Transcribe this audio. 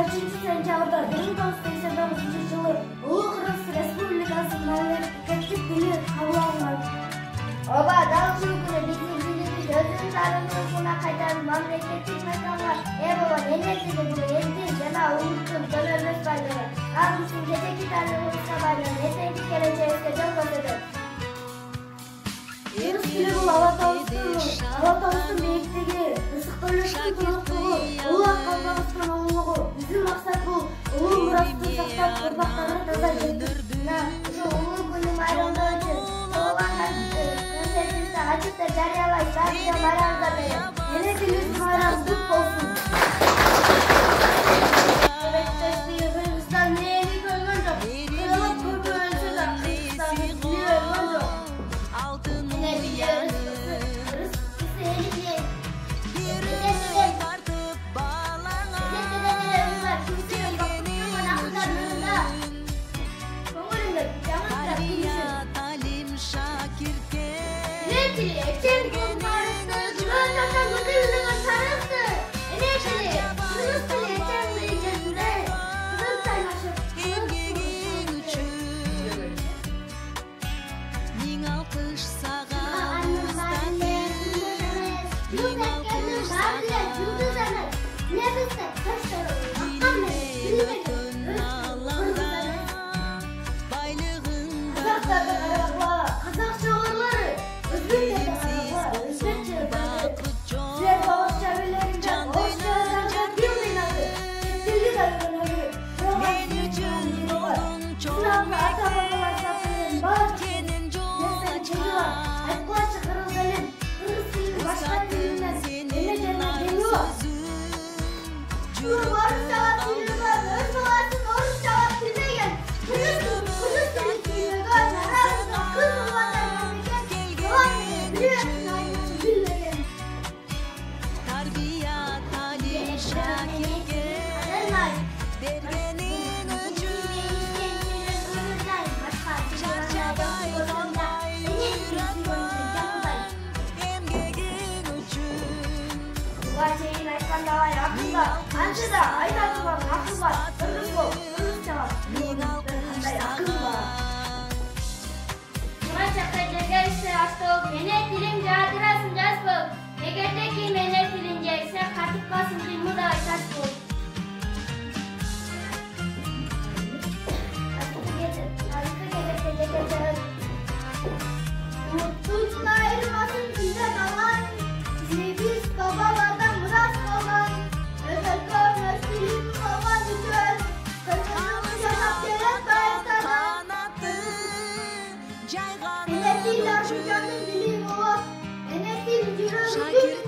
13 sentyabrda 1989 жылы Улуу Кыргыз Республикасынын мамлекеттик тили кабыл алынган. Ооба, дал ушул күнү биздин тилибиз өзүнүн тарыхына кайтарып мамлекеттик маканга ээ болгон эне тили бул элдин жана улуттун көнөрмөс байлыгы. Ал биздин кечээки тарыхыбызга байланып эртеңки келечегибизге жол көрсөтөт. Кыргыз тили бул ала табыстын бийиктиги, ысыктуулуктун туруктугу, улуу калпабыздын улуулугу. Биздин максат бул улуу мурасты сактап, урмактарга таза жеткирүү. Ушул улуу күнү майрамдоо үчүн болгон концертибизди ачыкта жарыялайбыз. Баарыңызга байрамыңыздар менен. Эне тилибиздин байрамы кут болсун. Кыргызстан эли көргөн жок. Кырылып көркөй өлсө да Кыргызстандын тили өлгөн жок. Ançıda aydatılan akıl var, ırgız bol, ırgız çalar, kандай akıl var. Buna çakayacak ise hasta ol, mene tilim jadırasın jas bol. Egerdeki mene tilince ise katıkmasın filmi da taş bol. Umutsuzun ayrılmasın bizden alan, biz babalardan murat kalan. Özel görmez dilim baban için, kırmızı yaşap gelen kayıtlardan. Enetil arşucanın dilim o, enetil cürümüzün